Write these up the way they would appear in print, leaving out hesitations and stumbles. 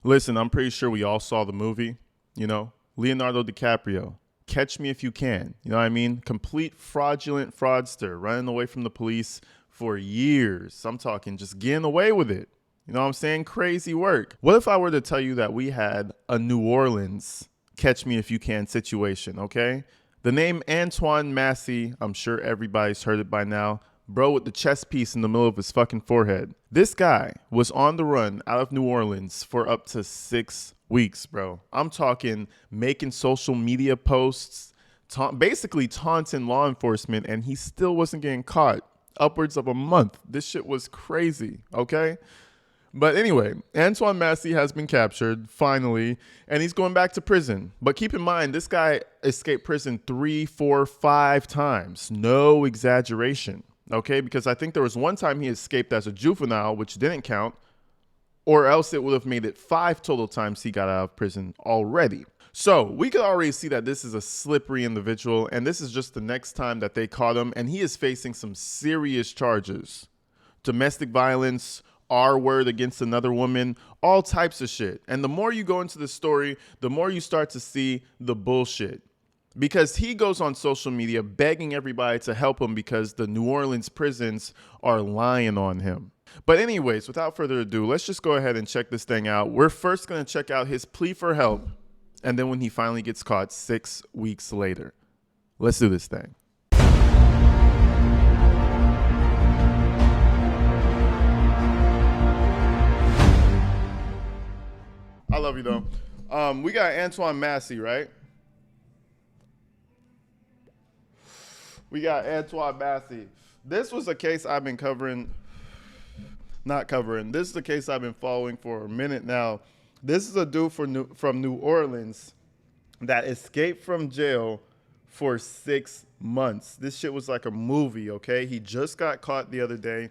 Listen, I'm pretty sure we all saw the movie, Leonardo DiCaprio. Catch me if you can. You know what I mean? Complete fraudulent fraudster running away from the police for years. I'm talking just getting away with it. You know what I'm saying? Crazy work. What if I were to tell you that we had a New Orleans catch me if you can situation, okay? The name Antoine Massey, I'm sure everybody's heard it by now. Bro with the chest piece in the middle of his fucking forehead. This guy was on the run out of New Orleans for up to 6 weeks, bro. I'm talking making social media posts, basically taunting law enforcement, and he still wasn't getting caught. Upwards of a month. This shit was crazy, okay? But anyway, Antoine Massey has been captured, finally, and he's going back to prison. But keep in mind, this guy escaped prison 3, 4, 5 times. No exaggeration, okay? Because I think there was one time he escaped as a juvenile, which didn't count, or else it would have made it 5 total times he got out of prison already. So we could already see that this is a slippery individual, and this is just the next time that they caught him, and he is facing some serious charges. Domestic violence, R-word against another woman, all types of shit. And the more you go into the story, the more you start to see the bullshit. Because he goes on social media begging everybody to help him because the New Orleans prisons are lying on him. But anyways, without further ado, let's just go ahead and check this thing out. We're first going to check out his plea for help, and then when he finally gets caught 6 weeks later. Let's do this thing. I love you though. We got Antoine Massey, right? We got Antoine Massey. This was a case I've been This is the case I've been following for a minute now. This is a dude from New Orleans that escaped from jail for 6 months. This shit was like a movie, okay? He just got caught the other day.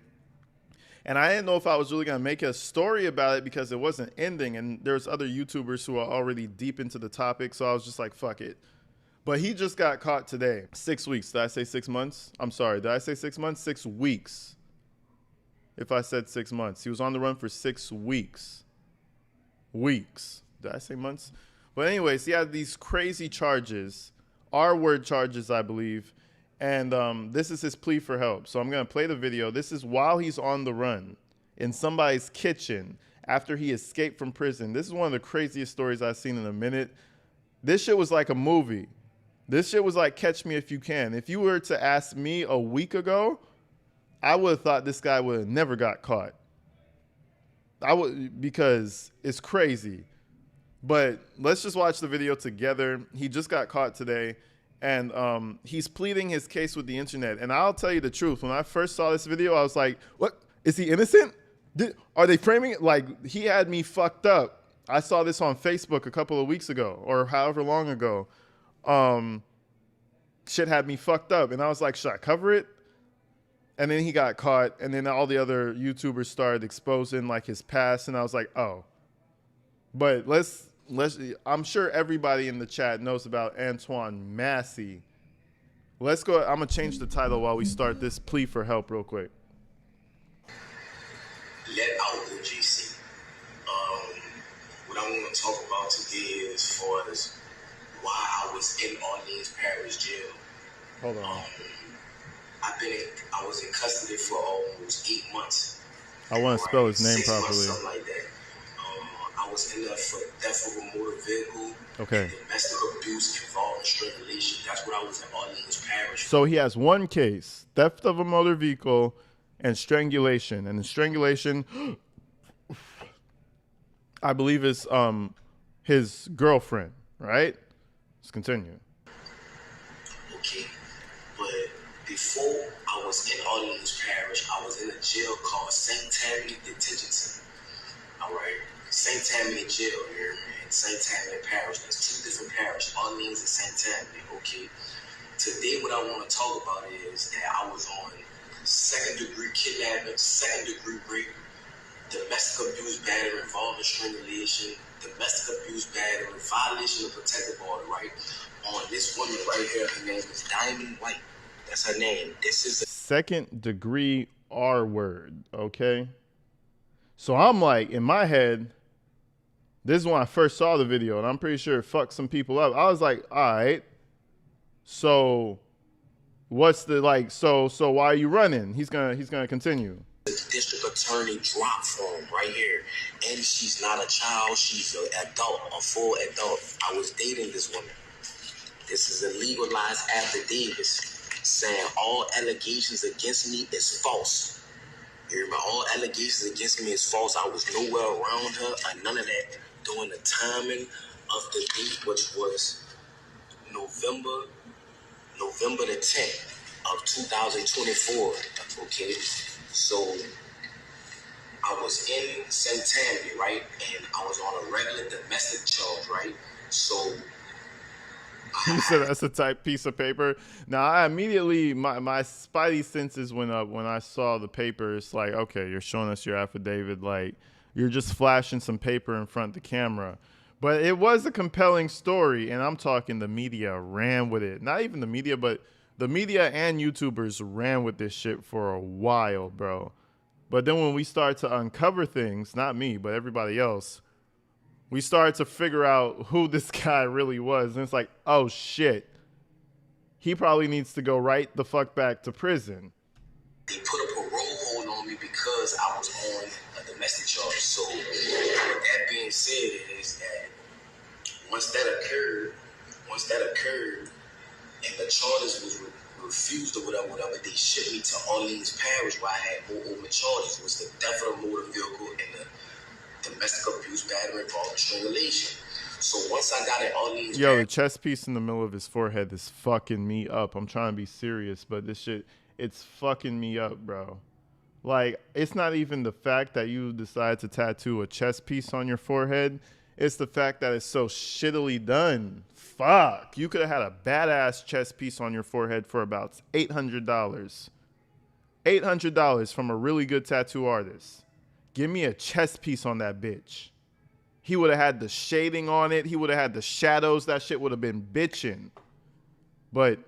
And I didn't know if I was really going to make a story about it because it wasn't ending. And there's other YouTubers who are already deep into the topic. So I was just like, fuck it. But he just got caught today. 6 weeks. Did I say 6 months? I'm sorry. Did I say 6 months? 6 weeks. If I said 6 months. He was on the run for 6 weeks. Weeks. Did I say months? But anyways, he had these crazy charges. R-word charges, I believe. And this is his plea for help. So I'm going to play the video. This is while he's on the run in somebody's kitchen after he escaped from prison. This is one of the craziest stories I've seen in a minute. This shit was like a movie. This shit was like Catch Me If You Can. If you were to ask me a week ago, I would have thought this guy would have never got caught. Because it's crazy. But let's just watch the video together. He just got caught today. And he's pleading his case with the internet. And I'll tell you the truth. When I first saw this video, I was like, what? Is he innocent? Are they framing it? Like, he had me fucked up. I saw this on Facebook a couple of weeks ago or however long ago. Shit had me fucked up. And I was like, should I cover it? And then he got caught. And then all the other YouTubers started exposing like his past. And I was like, oh. But I'm sure everybody in the chat knows about Antoine Massey. Let's go. I'm going to change the title while we start this plea for help real quick. Let out the GC. What I want to talk about today is as far as why I was in Orleans Parish Jail. Hold on. I was in custody for almost 8 months. I want to spell his name 6 months, properly. something like that. I was in there for theft of a motor vehicle, okay, and domestic abuse involving strangulation. That's what I was in Orleans Parish. So he has one case, theft of a motor vehicle and strangulation. And the strangulation, I believe, is his girlfriend, right? Let's continue. Okay, but before I was in Orleans Parish, I was in a jail called St. Tammany Detention Center. All right. St. Tammany Jail here and St. Tammany Parish. There's 2 different parishes, Orleans and St. Tammany, okay? Today what I want to talk about is that I was on 2nd-degree kidnapping, 2nd-degree rape, domestic abuse battery involving strangulation, domestic abuse battery, violation of protective order, right? On this woman right here, her name is Diamond White. That's her name. This is a 2nd-degree R word, okay? So I'm like, in my head, This is when I first saw the video, and I'm pretty sure it fucked some people up. I was like, all right, so what's the like? So why are you running? He's gonna continue. The district attorney dropped form right here, and she's not a child; she's an adult, a full adult. I was dating this woman. This is a legalized affidavit saying all allegations against me is false. You remember, all allegations against me is false. I was nowhere around her or none of that during the timing of the date, which was November the 10th of 2024. Okay, so I was in Centennial, right, and I was on a regular domestic charge, right. So You said that's a type piece of paper. Now I immediately my spidey senses went up when I saw the paper. It's like, okay, you're showing us your affidavit, like you're just flashing some paper in front of the camera. But it was a compelling story, and I'm talking the media ran with it. Not even the media, but the media and YouTubers ran with this shit for a while, bro. But then when we start to uncover things, not me, but everybody else, we started to figure out who this guy really was. And it's like, oh shit, he probably needs to go right the fuck back to prison. they put a parole hold on me because I was on a domestic charge. So with that being said, is that once that occurred, and the charges was refused or whatever, they shipped me to Orleans Parish where I had more open charges. It was the theft of a motor vehicle and the domestic abuse, battery, involving strangulation. So once I got in Orleans Yo, the Parish, chest piece in the middle of his forehead is fucking me up. I'm trying to be serious, but this shit, it's fucking me up, bro. Like, it's not even the fact that you decide to tattoo a chest piece on your forehead. It's the fact that it's so shittily done. Fuck. You could have had a badass chest piece on your forehead for about $800. $800 from a really good tattoo artist. Give me a chest piece on that bitch. He would have had the shading on it. He would have had the shadows. That shit would have been bitching. But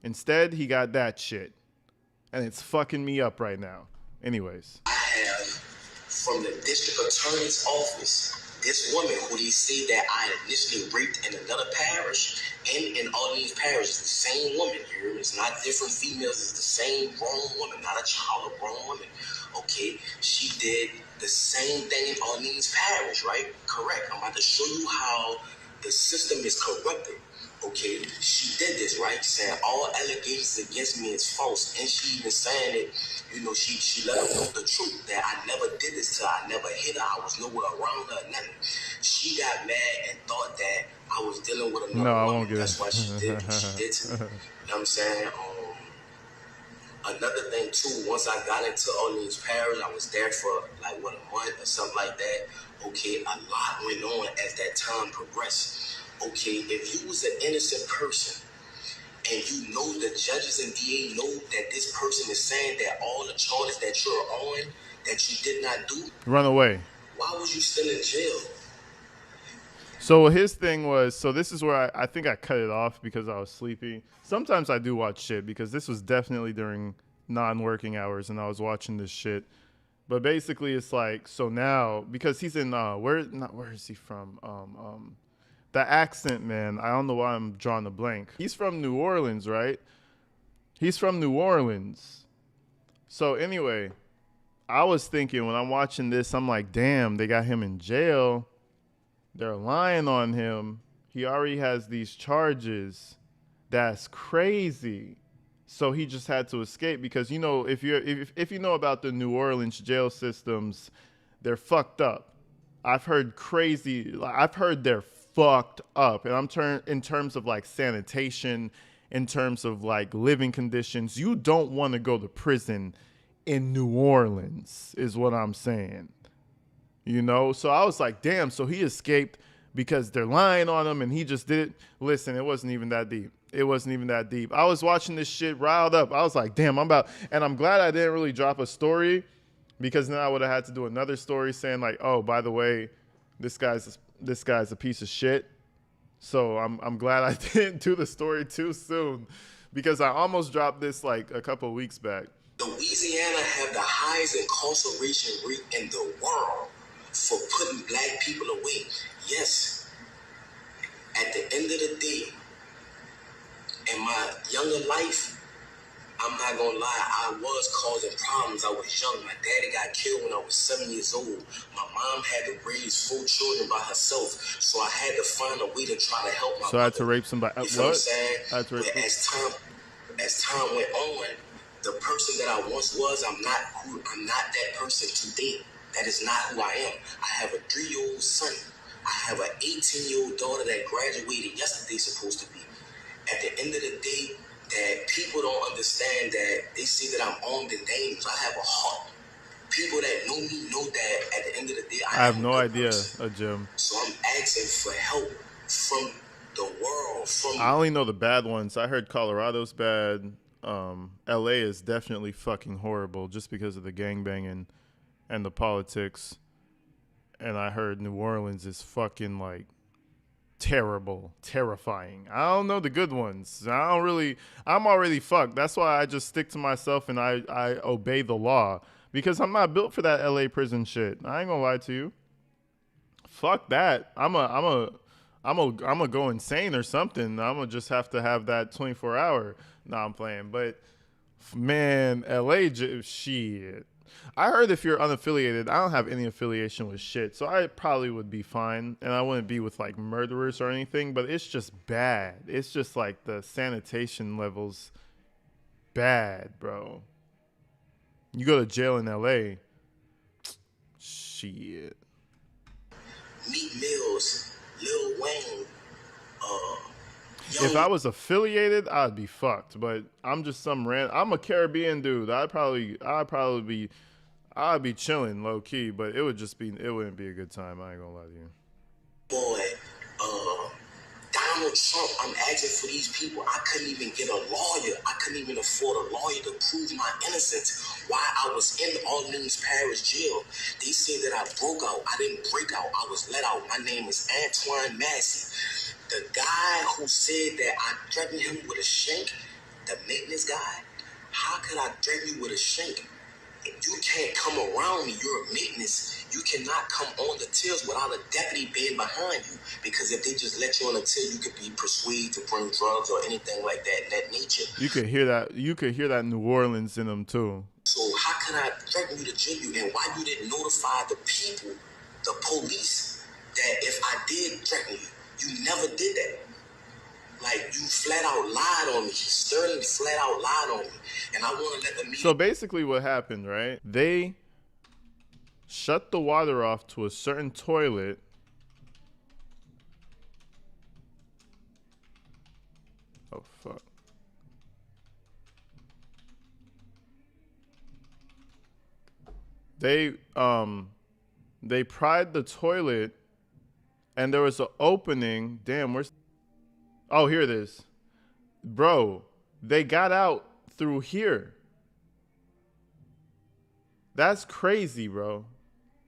instead, he got that shit. And it's fucking me up right now. Anyways. I have from the district attorney's office this woman who they say that I initially raped in another parish and in Orleans Parish. It's the same woman here. It's not different females. It's the same grown woman, not a child, a grown woman. Okay, she did the same thing in Orleans Parish, right? Correct. I'm about to show you how the system is corrupted. Okay, she did this, right? Saying all allegations against me is false, and she even saying it. You know, she let her know the truth that I never did this to her. I never hit her. I was nowhere around her. Nothing. She got mad and thought that I was dealing with another woman. Won't get That's why she did what she did to me. You know what I'm saying? Another thing too, once I got into Orleans Parish, I was there for like a month or something like that. Okay, a lot went on as that time progressed. Okay, if you was an innocent person and you know the judges and DA know that this person is saying that all the charges that you're on that you did not do, Run away. why was you still in jail? So his thing was, so this is where I think I cut it off because I was sleepy. Sometimes I do watch shit because this was definitely during non-working hours and I was watching this shit. But basically it's like, so now, because he's in, where is he from? The accent, man, I don't know why I'm drawing a blank. He's from New Orleans, right? He's from New Orleans. So anyway, I was thinking when I'm watching this, I'm like, damn, they got him in jail. They're lying on him. He already has these charges. That's crazy. So he just had to escape because, you know, if you know about the New Orleans jail systems, they're fucked up. I've heard they're fucked up. And I'm in terms of like sanitation, in terms of like living conditions. You don't want to go to prison in New Orleans is what I'm saying. You know, so I was like, damn, so he escaped because they're lying on him and he just did it. Listen, it wasn't even that deep. It wasn't even that deep. I was watching this shit riled up. I was like, damn, and I'm glad I didn't really drop a story because then I would have had to do another story saying like, oh, by the way, this guy's a piece of shit. So I'm glad I didn't do the story too soon because I almost dropped this like a couple of weeks back. Louisiana have the highest incarceration rate in the world. for putting black people away. Yes, at the end of the day, in my younger life, I'm not gonna lie, I was causing problems. I was young. My daddy got killed when I was 7 years old. My mom had to raise 4 children by herself, so I had to find a way to try to help my So I had mother. to rape somebody. You feel what I'm What? saying? I had to rape. But as time went on, the person that I once was, I'm not that person today. That is not who I am. I have a 3-year-old son. I have an 18-year-old daughter that graduated yesterday, supposed to be. At the end of the day, that people don't understand that they see that I'm armed and dangerous. I have a heart. People that know me know that at the end of the day, I have am no a good idea, person. Jim. So I'm asking for help from the world. I only know the bad ones. I heard Colorado's bad. LA is definitely fucking horrible just because of the gangbanging and the politics. And I heard New Orleans is fucking like terrible, terrifying. I don't know the good ones. I'm already fucked. That's why I just stick to myself and I obey the law because I'm not built for that LA prison shit. I ain't gonna lie to you. Fuck that. I'm a go insane or something. I'm gonna just have to have that 24-hour. Nah, I'm playing. But man, LA shit. I heard if you're unaffiliated, I don't have any affiliation with shit, so I probably would be fine, and I wouldn't be with like murderers or anything. But it's just bad. It's just like the sanitation levels bad, bro. You go to jail in LA, shit. Meat Mills, Lil Wayne, If I was affiliated, I'd be fucked. But I'm just some I'm a Caribbean dude. I'd be chilling low key, but it wouldn't be a good time. I ain't gonna lie to you. boy, Donald Trump, I'm asking for these people. I couldn't even get a lawyer. I couldn't even afford a lawyer to prove my innocence while I was in Orleans Parish Jail. They said that I broke out. I didn't break out. I was let out. My name is Antoine Massey. The guy who said that I threatened him with a shank, the maintenance guy, how could I threaten you with a shank? You can't come around me. You're a maintenance. You cannot come on the tills without a deputy being behind you. Because if they just let you on the till, you could be persuaded to bring drugs or anything like that in that nature. You could hear that. You could hear that New Orleans in them too. So how can I threaten you to jail you? And why you didn't notify the people, the police, that if I did threaten you, you never did that. Like, you flat out lied on me. Sterling flat out lied on me. And I want to let the media... So basically what happened, right? They shut the water off to a certain toilet. Oh, fuck. They pried the toilet and there was an opening. Damn, where's... Oh, here it is. Bro, they got out through here. That's crazy, bro.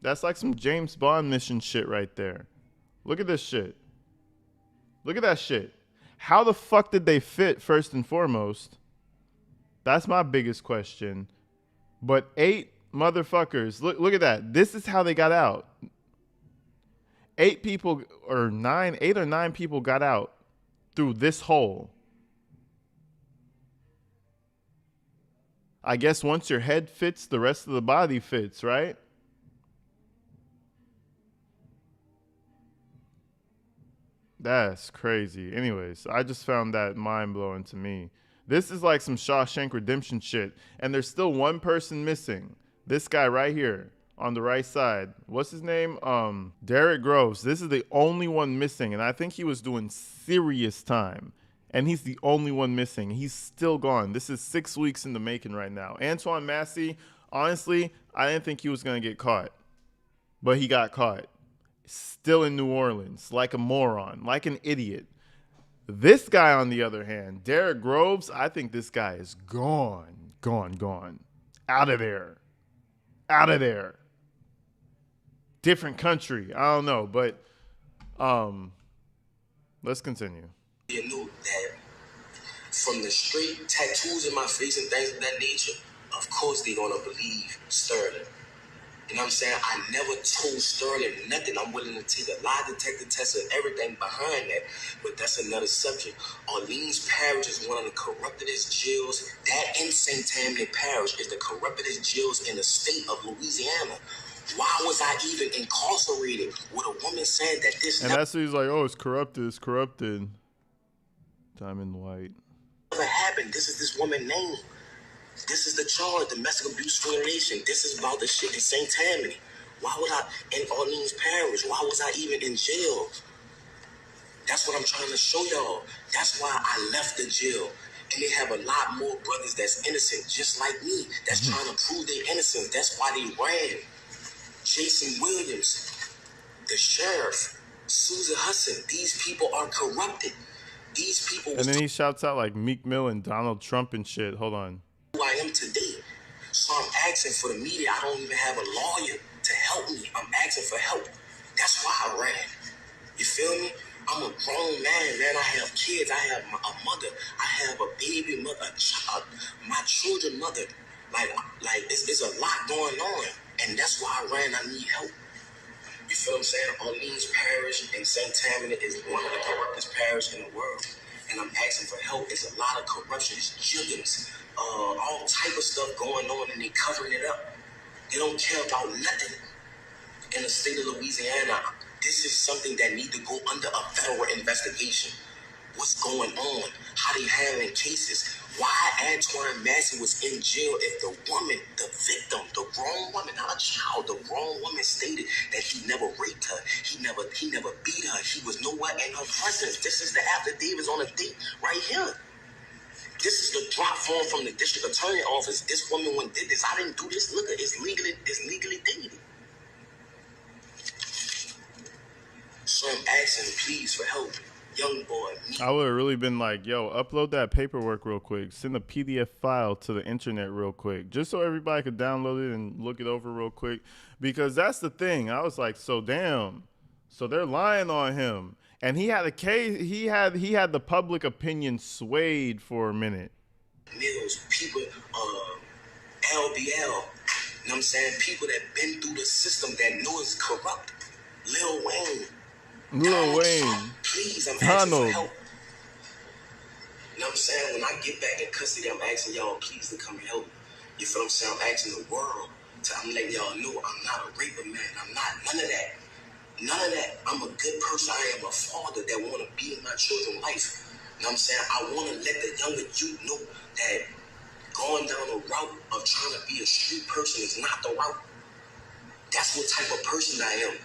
That's like some James Bond mission shit right there. Look at this shit. Look at that shit. How the fuck did they fit, first and foremost? That's my biggest question. But 8 motherfuckers. Look at that. This is how they got out. 8 or 9 people got out through this hole. I guess once your head fits, the rest of the body fits, right? That's crazy. Anyways, I just found that mind-blowing to me. This is like some Shawshank Redemption shit. And there's still one person missing. This guy right here on the right side. What's his name? Derek Groves. This is the only one missing. And I think he was doing serious time. And he's the only one missing. He's still gone. This is 6 weeks in the making right now. Antoine Massey, honestly, I didn't think he was going to get caught. But he got caught. Still in New Orleans, like a moron, like an idiot. This guy, on the other hand, Derek Groves, I think this guy is gone. Gone. Out of there. Out of there. Different country. I don't know, but let's continue. You knew that from the straight tattoos in my face and things of that nature, of course they're gonna believe Sterling. You know what I'm saying? I never told Sterling nothing. I'm willing to take a lie detector test and everything behind that. But that's another subject. Orleans Parish is one of the corruptedest jails. That in St. Tammany Parish is the corruptedest jails in the state of Louisiana. Why was I even incarcerated with a woman saying that this And that's what he's like, oh, it's corrupted, it's corrupted. Diamond White. never happened? This is this woman's name. This is the charge, domestic abuse violation. This is about the shit in St. Tammany. Why would I, in Orleans Parish, why was I even in jail? That's what I'm trying to show y'all. That's why I left the jail. And they have a lot more brothers that's innocent, just like me, that's trying to prove their innocence. That's why they ran. Jason Williams, the sheriff, Susan Hudson, these people are corrupted. These people And then he shouts out like Meek Mill and Donald Trump and shit. Hold on. Who I am today. So I'm asking for the media. I don't even have a lawyer to help me. I'm asking for help. That's why I ran. You feel me? I'm a grown man. I have kids. I have a mother. I have a baby mother, a child, my children mother. Like it's a lot going on. And that's why I ran. I need help. You feel what I'm saying? Orleans Parish and St. Tammany is one of the corruptest parishes in the world. And I'm asking for help. It's a lot of corruption. It's jiggins, all type of stuff going on, and they covering it up. They don't care about nothing in the state of Louisiana. This is something that needs to go under a federal investigation. What's going on? How they handling cases? Why Antoine Massey was in jail if the woman, the victim, the grown woman, not a child, the grown woman stated that he never raped her. He never beat her. He was nowhere in her presence. This is the affidavits on the date right here. This is the drop form from the district attorney office. This woman when did this. I didn't do this. Look, it's legally dated. So I'm asking please for help. Young boy. I would have really been like, yo, upload that paperwork real quick. Send a PDF file to the internet real quick. Just so everybody could download it and look it over real quick. Because that's the thing. I was like, so damn. So they're lying on him. And he had a case. He had the public opinion swayed for a minute. Mills, people, LBL, you know what I'm saying? People that been through the system that know it's corrupt. Lil Wayne. Please, I'm asking for help. You know what I'm saying? When I get back in custody, I'm asking y'all please to come and help me. You feel what I'm saying? I'm asking the world. I'm letting y'all know I'm not a raper man. I'm not none of that. None of that. I'm a good person. I am a father that want to be in my children's life. You know what I'm saying? I want to let the younger youth know that going down the route of trying to be a street person is not the route. That's what type of person I am.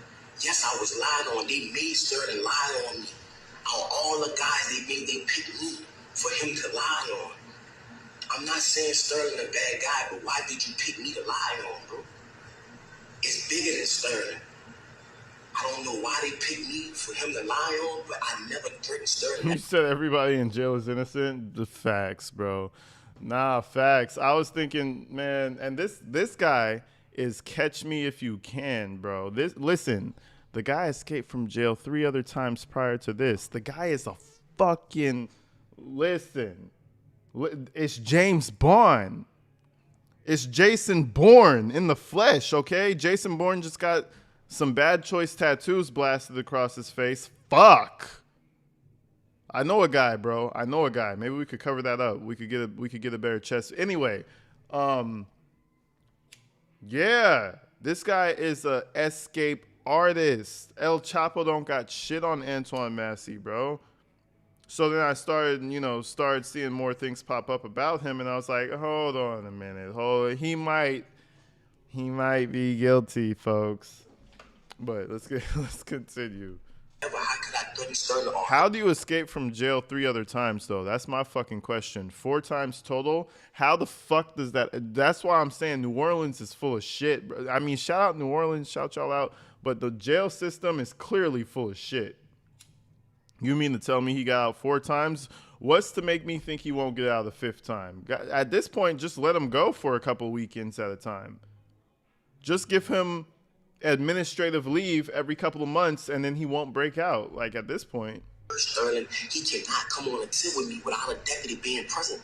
Yes, I was lied on. They made Sterling lie on me. All the guys they picked me for him to lie on. I'm not saying Sterling a bad guy, but why did you pick me to lie on, bro? It's bigger than Sterling. I don't know why they picked me for him to lie on, but I never threatened Sterling. You said everybody in jail is innocent? The facts, bro. Nah, facts. I was thinking, man, and this guy is catch me if you can, bro. Listen, the guy escaped from jail 3 other times prior to this. The guy is a fucking, listen, it's James Bond. It's Jason Bourne in the flesh, okay? Jason Bourne just got some bad choice tattoos blasted across his face. Fuck. I know a guy, bro. I know a guy. Maybe we could cover that up. We could get a better chest. Anyway, yeah, this guy is a escape artist. El Chapo don't got shit on Antoine Massey, bro. So then I started seeing more things pop up about him, and I was like, hold on a minute. He might be guilty, folks. But let's continue. How do you escape from jail 3 other times, though? That's my fucking question. 4 times total? How the fuck does that... That's why I'm saying New Orleans is full of shit. I mean, shout out New Orleans, shout y'all out. But the jail system is clearly full of shit. You mean to tell me he got out 4 times? What's to make me think he won't get out the 5th time? At this point, just let him go for a couple weekends at a time. Just give him administrative leave every couple of months, and then he won't break out. Like, at this point, Sterling, he cannot come on a tip with me without a deputy being present.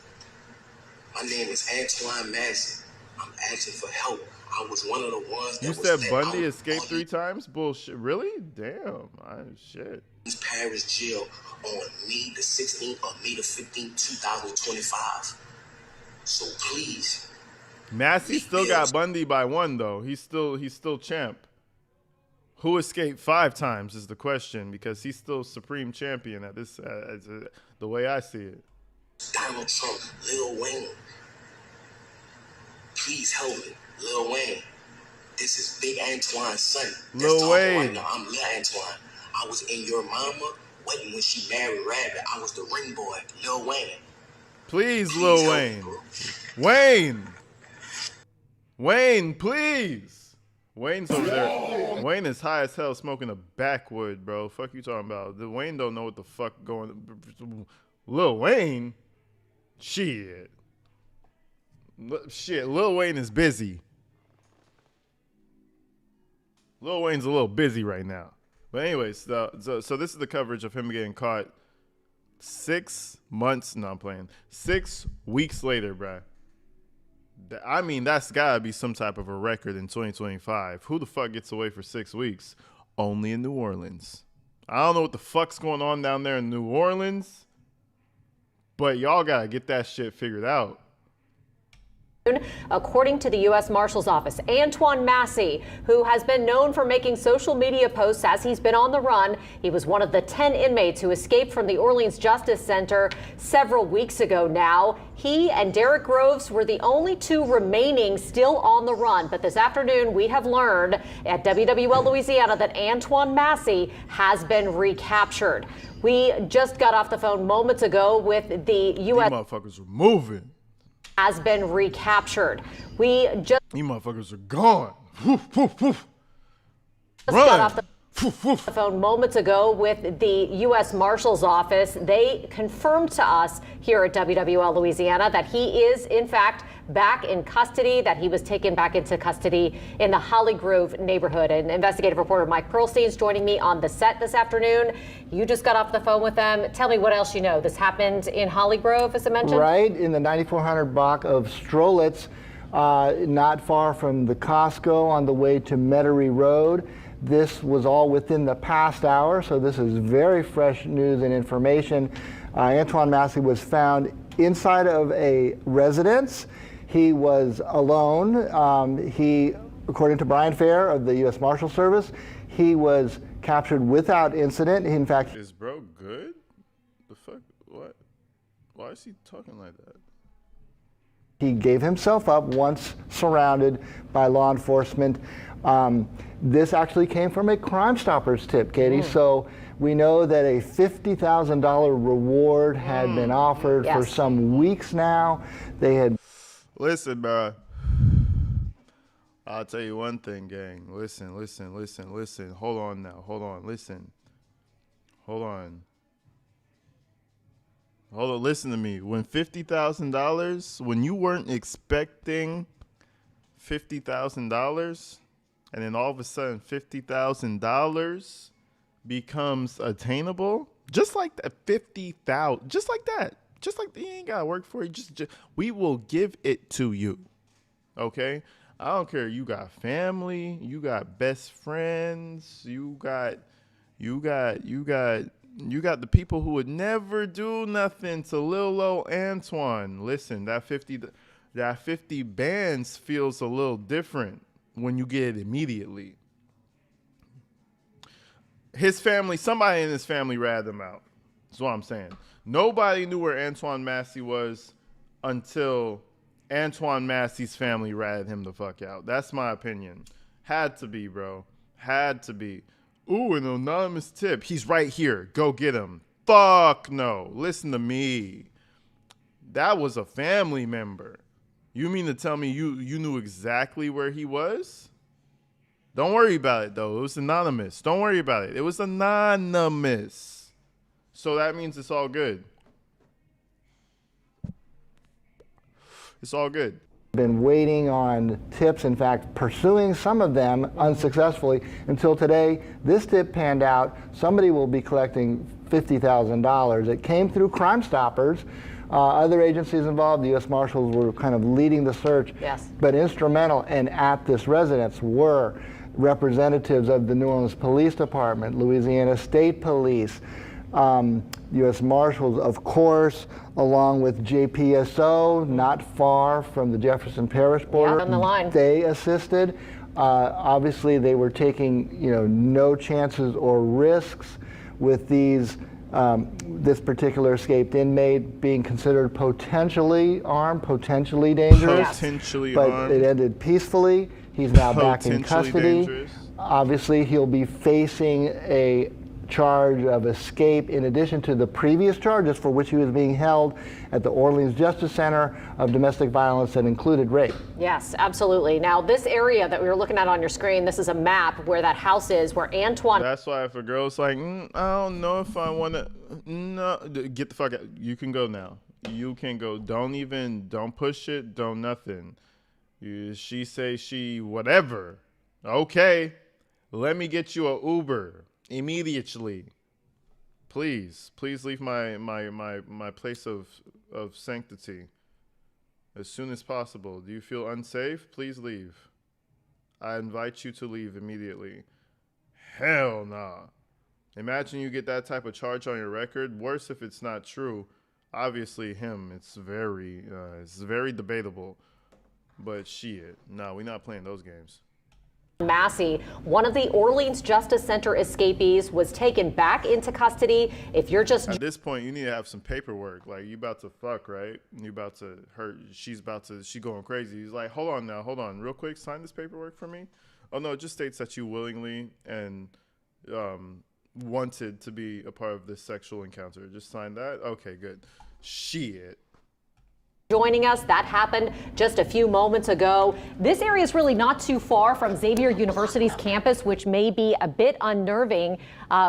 My name is Antoine Massey. I'm asking for help. I was one of the ones that You was said let Bundy out escaped on 3 times? Bullshit. Really? Damn. Shit. East Paris jail on May the 16th or May the 15th, 2025. So please. Massey still got Bundy by 1 though. He's still champ. Who escaped 5 times is the question, because he's still supreme champion at this the way I see it. Donald Trump, Lil Wayne. Please help me, Lil Wayne. This is Big Antoine's son. Lil Wayne. Right now. I'm Lil Antoine. I was in your mama wedding when she married Rabbit. I was the ring boy, Lil Wayne. Please Lil Wayne. Wayne. Wayne, please. Wayne's over there. Wayne is high as hell smoking a backwood, bro. Fuck you talking about? The Wayne don't know what the fuck going. Lil Wayne? Shit. Lil Wayne is busy. Lil Wayne's a little busy right now. But anyways, so this is the coverage of him getting caught 6 months. No, I'm playing. 6 weeks later, bruh. I mean, that's gotta be some type of a record in 2025. Who the fuck gets away for 6 weeks? Only in New Orleans. I don't know what the fuck's going on down there in New Orleans, but y'all gotta get that shit figured out. According to the U.S. Marshal's Office, Antoine Massey, who has been known for making social media posts as he's been on the run, he was one of the 10 inmates who escaped from the Orleans Justice Center several weeks ago now. He and Derek Groves were the only 2 remaining still on the run. But this afternoon, we have learned at WWL Louisiana that Antoine Massey has been recaptured. We just got off the phone moments ago with the U.S. These motherfuckers are moving. Has been recaptured. We just These motherfuckers are gone. Woof, woof, woof. got off the phone moments ago with the U.S. Marshal's Office. They confirmed to us here at WWL Louisiana that he is, in fact, back in custody, that he was taken back into custody in the Holly Grove neighborhood. And investigative reporter Mike Pearlstein is joining me on the set this afternoon. You just got off the phone with them. Tell me what else you know. This happened in Holly Grove, as I mentioned? Right, in the 9400 block of Strolitz, not far from the Costco on the way to Metairie Road. This was all within the past hour, so this is very fresh news and information. Antoine Massey was found inside of a residence. He was alone. According to Brian Fair of the U.S. Marshal Service, he was captured without incident. In fact, is bro good? The fuck? What? Why is he talking like that? he gave himself up once surrounded by law enforcement. This actually came from a Crime Stoppers tip, Katie. So we know that a $50,000 reward had been offered for some weeks now. They had. Listen, bro. I'll tell you one thing, gang. Listen. Hold on now. Hold on. Listen. Hold on. Listen to me. When $50,000, when you weren't expecting $50,000, and then all of a sudden $50,000 becomes attainable, just like that, 50,000, just like that, you ain't gotta work for it. Just we will give it to you. Okay. I don't care. You got family, you got best friends, you got the people who would never do nothing to Lil Ol Antoine. Listen, that 50 bands feels a little different when you get it immediately. His family, somebody in his family ratted him out. That's what I'm saying. Nobody knew where Antoine Massey was until Antoine Massey's family ratted him the fuck out. That's my opinion. Had to be, bro. Had to be. Ooh, an anonymous tip. He's right here. Go get him. Fuck no. Listen to me. That was a family member. You mean to tell me you knew exactly where he was? Don't worry about it, though. It was anonymous. Don't worry about it. It was anonymous. So that means it's all good. It's all good. Been waiting on tips, in fact, pursuing some of them unsuccessfully until today. This tip panned out. Somebody will be collecting $50,000. It came through Crime Stoppers. Other agencies involved, the U.S. Marshals were kind of leading the search, yes, but instrumental and at this residence were representatives of the New Orleans Police Department, Louisiana State Police, U.S. Marshals, of course, along with JPSO, not far from the Jefferson Parish border. Yeah, on the line. They assisted. Obviously, they were taking, no chances or risks with these this particular escaped inmate being considered potentially armed, potentially dangerous. Potentially but armed. it ended peacefully. He's now back in custody. Dangerous. Obviously, he'll be facing a charge of escape in addition to the previous charges for which he was being held at the Orleans Justice Center of domestic violence that included rape. Yes, absolutely. Now, this area that we were looking at on your screen, this is a map where that house is, where Antoine... That's why if a girl's like, I don't know if I want to, no, get the fuck out. You can go now. You can go. Don't push it. Don't nothing. She say she whatever. Okay, let me get you a Uber immediately. Please leave my place of sanctity as soon as possible. Do you feel unsafe? Please leave. I invite you to leave immediately. Hell nah. Imagine you get that type of charge on your record. Worse if it's not true. Obviously him, it's very debatable. But shit, no, we're not playing those games. Massie, one of the Orleans Justice Center escapees, was taken back into custody. If you're just... At this point, you need to have some paperwork. Like, you about to fuck, right? You about to hurt. She going crazy. He's like, hold on, real quick, sign this paperwork for me. Oh, no, it just states that you willingly and wanted to be a part of this sexual encounter. Just sign that? Okay, good. Shit. Joining us, that happened just a few moments ago. This area is really not too far from Xavier University's campus, which may be a bit unnerving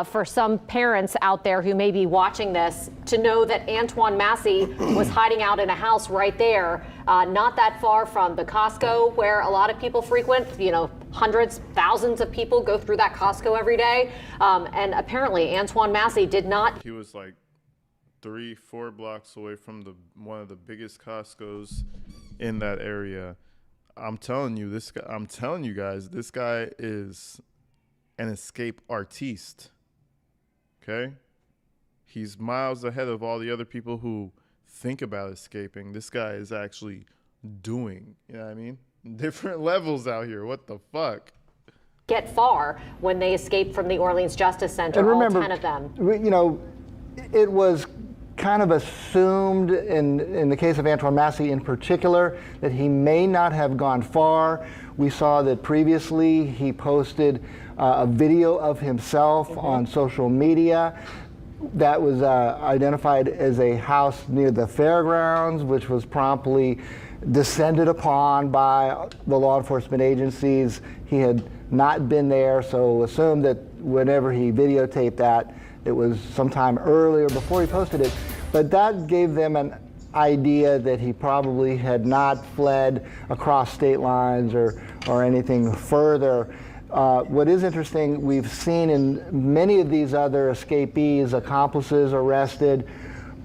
for some parents out there who may be watching this, to know that Antoine Massey was hiding out in a house right there, not that far from the Costco, where a lot of people frequent. Hundreds, thousands of people go through that Costco every day. And apparently Antoine Massey did not. He was like 3-4 blocks away from one of the biggest Costco's in that area. I'm telling you guys, this guy is an escape artiste. Okay? He's miles ahead of all the other people who think about escaping. This guy is actually doing, you know what I mean? Different levels out here. What the fuck? Get far when they escaped from the Orleans Justice Center, and remember, all 10 of them. It was kind of assumed in the case of Antoine Massey in particular that he may not have gone far. We saw that previously he posted a video of himself on social media that was identified as a house near the fairgrounds, which was promptly descended upon by the law enforcement agencies. He had not been there, so assumed that whenever he videotaped that, it was sometime earlier before he posted it. But that gave them an idea that he probably had not fled across state lines or anything further. What is interesting, we've seen in many of these other escapees, accomplices arrested,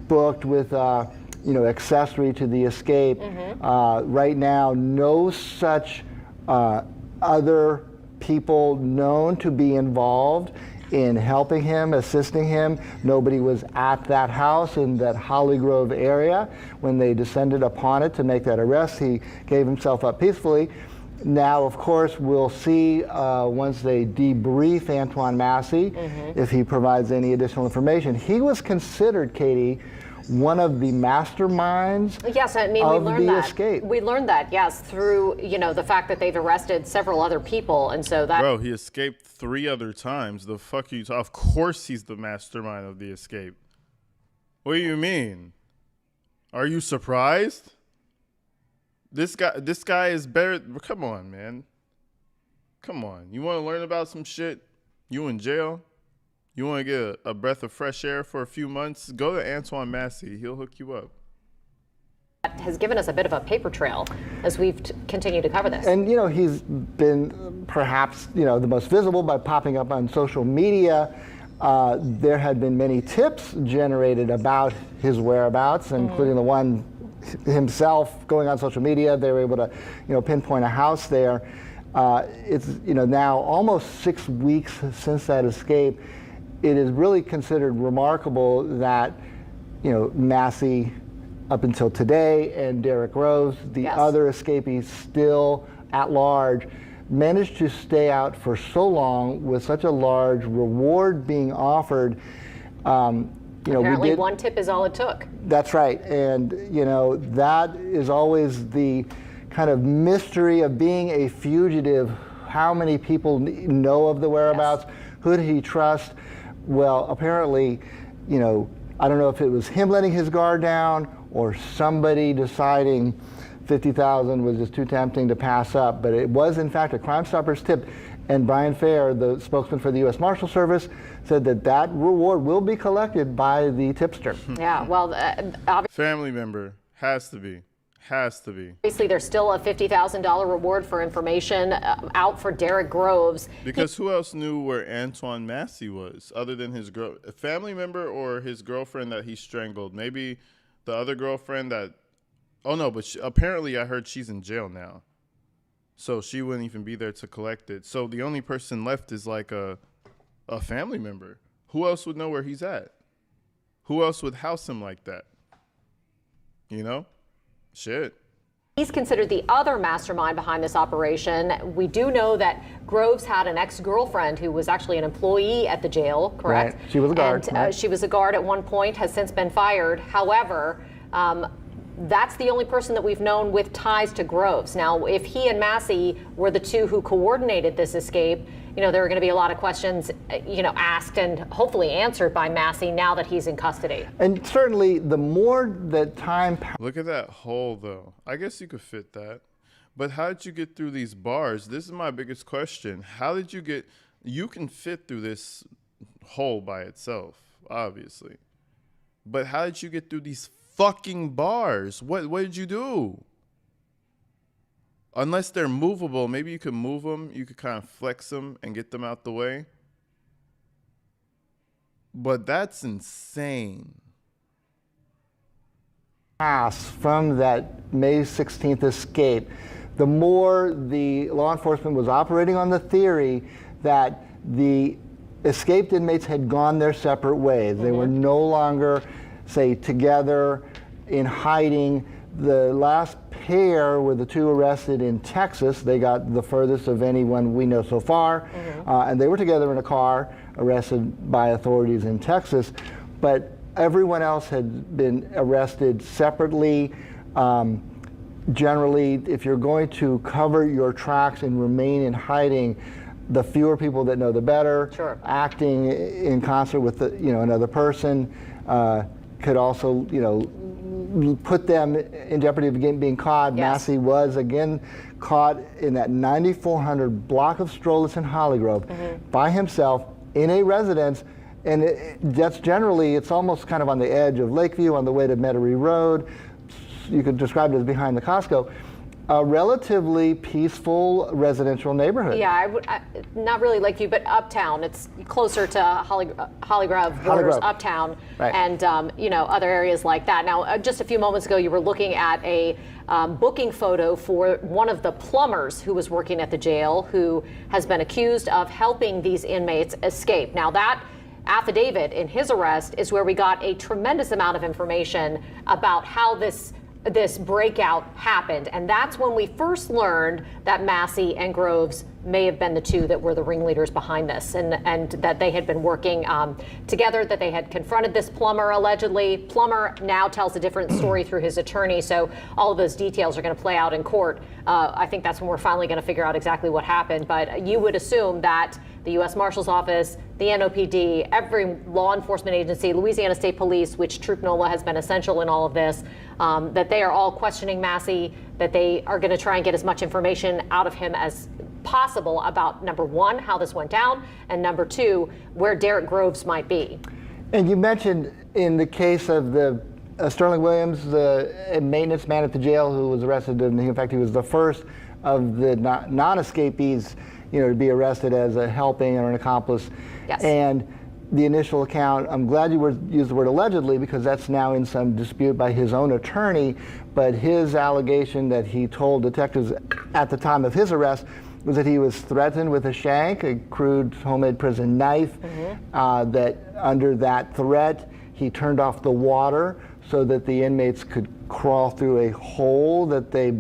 booked with accessory to the escape. Right now, no such other people known to be involved in helping him, assisting him. Nobody was at that house in that Holly Grove area when they descended upon it to make that arrest. He gave himself up peacefully. Now, of course, we'll see once they debrief Antoine Massey if he provides any additional information. He was considered, Katie, one of the masterminds we learned that. Escape. We learned that, yes, through the fact that they've arrested several other people, and so that. Bro, he escaped 3 other times. The fuck you? Of course, he's the mastermind of the escape. What do you mean? Are you surprised? This guy is better. Come on, man. Come on. You want to learn about some shit? You in jail? You want to get a breath of fresh air for a few months? Go to Antoine Massey. He'll hook you up. Has given us a bit of a paper trail as we've continued to cover this. And he's been perhaps the most visible by popping up on social media There had been many tips generated about his whereabouts, including the one himself going on social media. They were able to, pinpoint a house there. It's, now almost 6 weeks since that escape. It is really considered remarkable that, Massie, up until today, and Derek Groves, the other escapees still at large, managed to stay out for so long with such a large reward being offered. Apparently one tip is all it took. That's right. And, that is always the kind of mystery of being a fugitive. How many people know of the whereabouts? Yes. Who did he trust? Well, apparently, I don't know if it was him letting his guard down or somebody deciding 50,000 was just too tempting to pass up, but it was in fact a Crime Stoppers tip, and Brian Fair, the spokesman for the U.S. Marshal Service, said that reward will be collected by the tipster. Yeah, well, family member has to be. Obviously, there's still a $50,000 reward for information out for Derek Groves. Because who else knew where Antoine Massey was other than his a family member or his girlfriend that he strangled? Maybe the other girlfriend that. Oh, no, but apparently I heard she's in jail now. So she wouldn't even be there to collect it. So the only person left is like a family member. Who else would know where he's at? Who else would house him like that? Shit. He's considered the other mastermind behind this operation. We do know that Groves had an ex-girlfriend who was actually an employee at the jail, correct? Right. She was a guard. And, she was a guard at one point, has since been fired. However, that's the only person that we've known with ties to Groves. Now, if he and Massie were the two who coordinated this escape, there are going to be a lot of questions, asked and hopefully answered by Massie now that he's in custody. And certainly, the more that time passes. Look at that hole, though. I guess you could fit that. But how did you get through these bars? This is my biggest question. How did you get? You can fit through this hole by itself, obviously. But how did you get through these fucking bars? What did you do? Unless they're movable, maybe you could move them. You could kind of flex them and get them out the way. But that's insane. From that May 16th escape, the more the law enforcement was operating on the theory that the escaped inmates had gone their separate ways. They were no longer, say, together in hiding. The last pair were the two arrested in Texas. They got the furthest of anyone we know so far. And they were together in a car, arrested by authorities in Texas. But everyone else had been arrested separately. Generally, if you're going to cover your tracks and remain in hiding, the fewer people that know, the better. Sure. Acting in concert with another person could also, put them in jeopardy of being caught. Yes. Massie was again caught in that 9400 block of Strolitz in Hollygrove by himself in a residence, and that's generally, it's almost kind of on the edge of Lakeview on the way to Metairie Road. You could describe it as behind the Costco. A relatively peaceful residential neighborhood. Yeah, not really Lakeview, but uptown. It's closer to Hollygrove, borders uptown, right. And other areas like that. Now, just a few moments ago, you were looking at a booking photo for one of the plumbers who was working at the jail, who has been accused of helping these inmates escape. Now, that affidavit in his arrest is where we got a tremendous amount of information about how this breakout happened. And that's when we first learned that Massie and Groves may have been the two that were the ringleaders behind this, and that they had been working together, that they had confronted this plumber allegedly. Plumber now tells a different story through his attorney, so all of those details are going to play out in court. I think that's when we're finally going to figure out exactly what happened. But you would assume that the U.S. Marshal's Office, the NOPD, every law enforcement agency, Louisiana State Police, which Troop NOLA has been essential in all of this, that they are all questioning Massie, that they are going to try and get as much information out of him as possible about, number one, how this went down, and number two, where Derek Groves might be. And you mentioned in the case of the Sterling Williams, the maintenance man at the jail who was arrested, and in fact he was the first of the non-escapees to be arrested as a helping or an accomplice. Yes. And the initial account, I'm glad you used the word allegedly, because that's now in some dispute by his own attorney, but his allegation that he told detectives at the time of his arrest was that he was threatened with a shank, a crude homemade prison knife, that under that threat he turned off the water so that the inmates could crawl through a hole that they,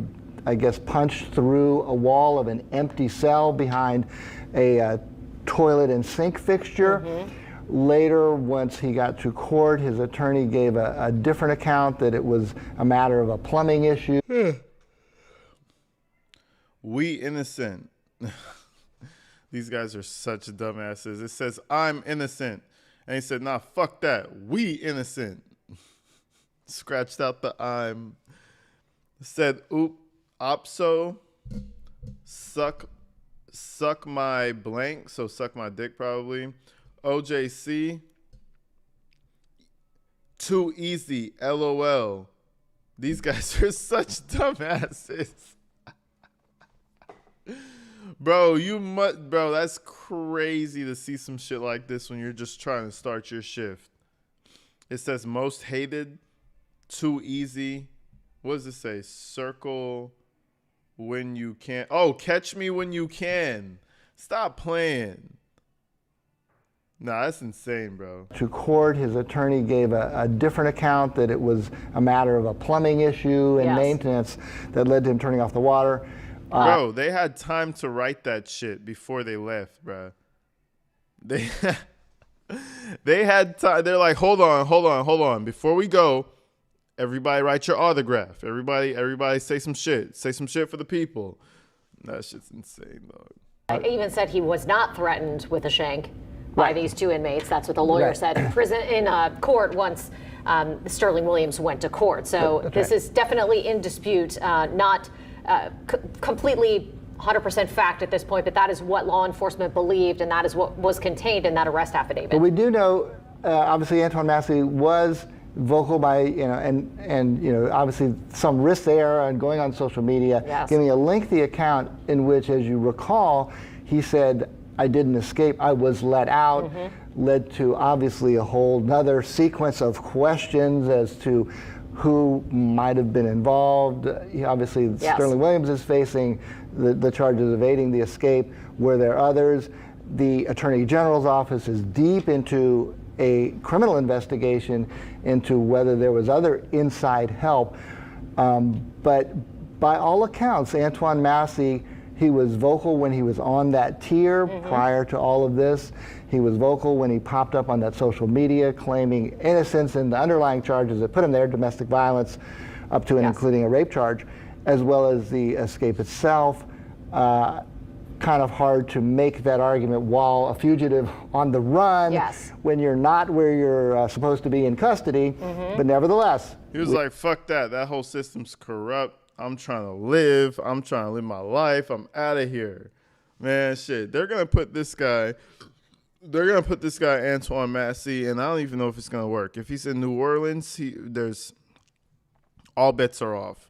I guess, punched through a wall of an empty cell behind a toilet and sink fixture. Later, once he got to court, his attorney gave a different account, that it was a matter of a plumbing issue. We innocent. These guys are such dumbasses. It says, I'm innocent. And he said, nah, fuck that. We innocent. Scratched out the I'm. Said, oop, opso, suck my blank. So suck my dick probably. OJC, too easy, LOL. These guys are such dumbasses. Bro, bro, that's crazy to see some shit like this when you're just trying to start your shift. It says most hated, too easy. What does it say? Circle when you can. Oh, catch me when you can. Stop playing. Nah, that's insane, bro. To court, his attorney gave a different account, that it was a matter of a plumbing issue and maintenance that led to him turning off the water. Bro, they had time to write that shit before they left, bro. They had time. They're like, hold on. Before we go, everybody write your autograph. Everybody say some shit. Say some shit for the people. That shit's insane, dog. I even said he was not threatened with a shank by these two inmates. That's what the lawyer said in prison, in court once Sterling Williams went to court. So this is definitely in dispute, not completely 100% fact at this point, but that is what law enforcement believed, and that is what was contained in that arrest affidavit. But we do know, obviously, Antoine Massey was vocal by, and obviously some risk there on going on social media, giving a lengthy account in which, as you recall, he said, I didn't escape, I was let out, led to obviously a whole nother sequence of questions as to who might have been involved. Obviously, Sterling Williams is facing the charges of aiding the escape. Were there others? The Attorney General's office is deep into a criminal investigation into whether there was other inside help. But by all accounts, Antoine Massey, he was vocal when he was on that tier prior to all of this. He was vocal when he popped up on that social media claiming innocence in the underlying charges that put him there, domestic violence, up to and including a rape charge, as well as the escape itself. Kind of hard to make that argument while a fugitive on the run when you're not where you're supposed to be in custody, but nevertheless. He was like, fuck that. That whole system's corrupt. I'm trying to live my life. I'm out of here. Man, shit. They're going to put this guy, Antoine Massey, and I don't even know if it's going to work. If he's in New Orleans, there's all bets are off.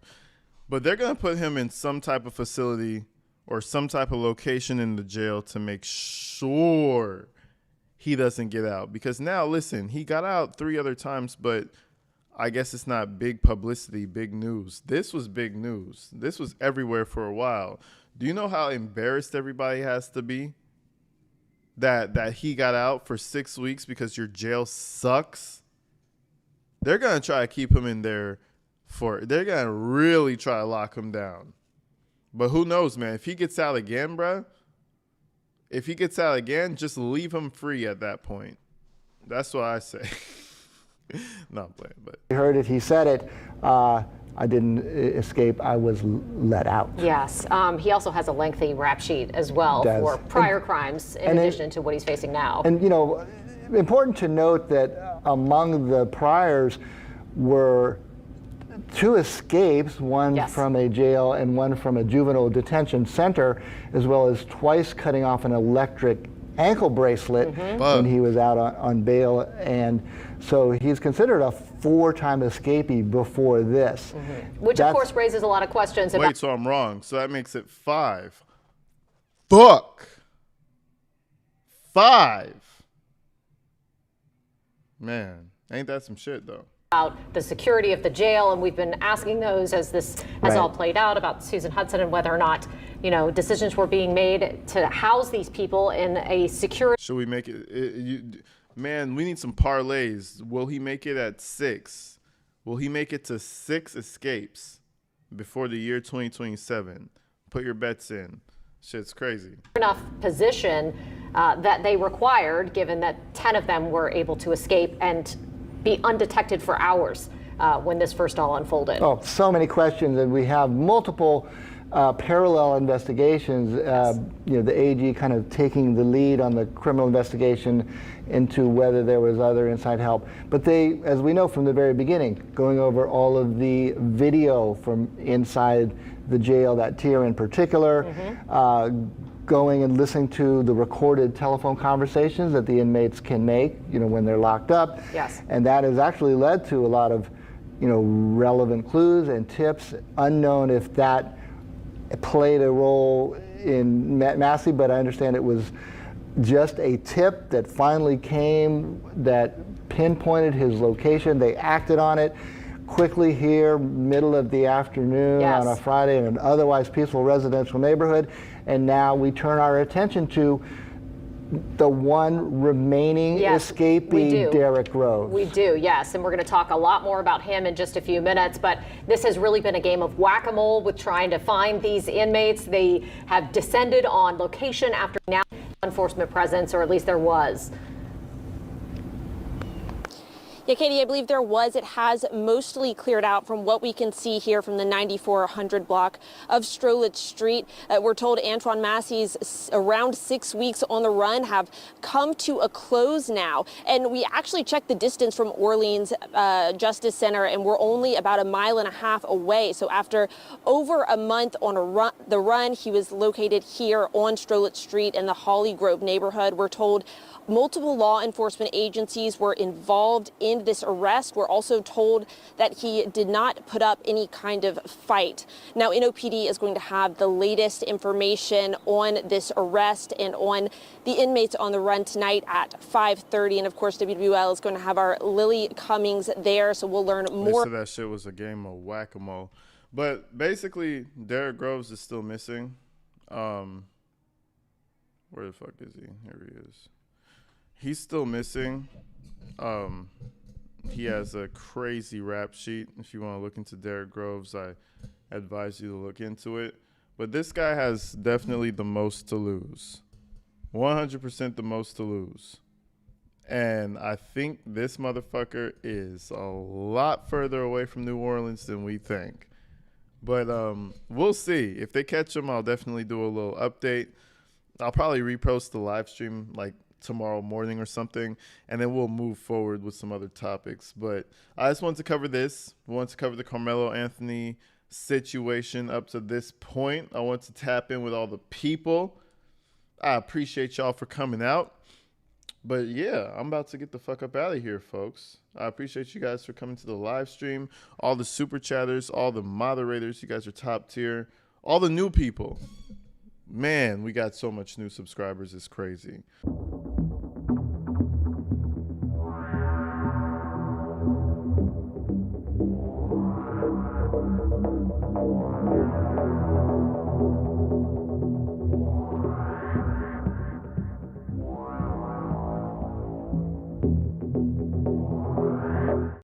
But they're going to put him in some type of facility or some type of location in the jail to make sure he doesn't get out. Because now, listen, he got out 3 other times, but I guess it's not big publicity, big news. This was big news. This was everywhere for a while. Do you know how embarrassed everybody has to be that he got out for 6 weeks because your jail sucks? They're going to try to keep him in there they're going to really try to lock him down. But who knows, man? If he gets out again, bro, just leave him free at that point. That's what I say. Not playing, but. You heard it, he said it. I didn't escape, I was let out. Yes. He also has a lengthy rap sheet as well for prior crimes in addition to what he's facing now. And, important to note that among the priors were 2 escapes, one from a jail and one from a juvenile detention center, as well as twice cutting off an electric ankle bracelet when he was out on bail. And so he's considered a 4-time escapee before this. Which, of course, raises a lot of questions. Wait, so I'm wrong. So that makes it 5. Fuck. 5. Man, ain't that some shit though? About the security of the jail, and we've been asking those as this has all played out about Susan Hudson and whether or not, decisions were being made to house these people in a secure. Should we make it, man, we need some parlays. Will he make it at 6? Will he make it to 6 escapes before the year 2027? Put your bets in. Shit's crazy. Enough position that they required, given that 10 of them were able to escape and be undetected for hours when this first all unfolded. Oh, so many questions, and we have multiple parallel investigations. The AG kind of taking the lead on the criminal investigation into whether there was other inside help. But they, as we know from the very beginning, going over all of the video from inside the jail, that tier in particular, going and listening to the recorded telephone conversations that the inmates can make, when they're locked up. Yes. And that has actually led to a lot of, relevant clues and tips, unknown if that played a role in Massey, but I understand it was just a tip that finally came that pinpointed his location. They acted on it quickly here, middle of the afternoon on a Friday in an otherwise peaceful residential neighborhood. And now we turn our attention to the one remaining escapee, Derek Groves. We do, yes. And we're going to talk a lot more about him in just a few minutes. But this has really been a game of whack-a-mole with trying to find these inmates. They have descended on location after now enforcement presence, or at least there was. Yeah, Katie, I believe there was. It has mostly cleared out from what we can see here from the 9400 block of Strolitz Street. We're told Antoine Massey's around 6 weeks on the run have come to a close now. And we actually checked the distance from Orleans Justice Center, and we're only about 1.5 miles away. So after over a month on the run, he was located here on Strolitz Street in the Holly Grove neighborhood. We're told multiple law enforcement agencies were involved in this arrest. We're also told that he did not put up any kind of fight. Now, NOPD is going to have the latest information on this arrest and on the inmates on the run tonight at 5:30. And of course, WWL is going to have our Lily Cummings there, so we'll learn more. They said that shit was a game of whack-a-mole. But basically, Derek Groves is still missing. Where the fuck is he? Here he is. He's still missing. He has a crazy rap sheet. If you want to look into Derek Groves, I advise you to look into it. But this guy has definitely the most to lose. 100% the most to lose. And I think this motherfucker is a lot further away from New Orleans than we think. But we'll see. If they catch him, I'll definitely do a little update. I'll probably repost the live stream like tomorrow morning or something, and then we'll move forward with some other topics. But I just wanted to cover this. I wanted to cover the Carmelo Anthony situation up to this point. I want to tap in with all the people. I appreciate y'all for coming out. But yeah, I'm about to get the fuck up out of here, folks. I appreciate you guys for coming to the live stream. All the super chatters, all the moderators, you guys are top tier. All the new people. Man, we got so much new subscribers. It's crazy.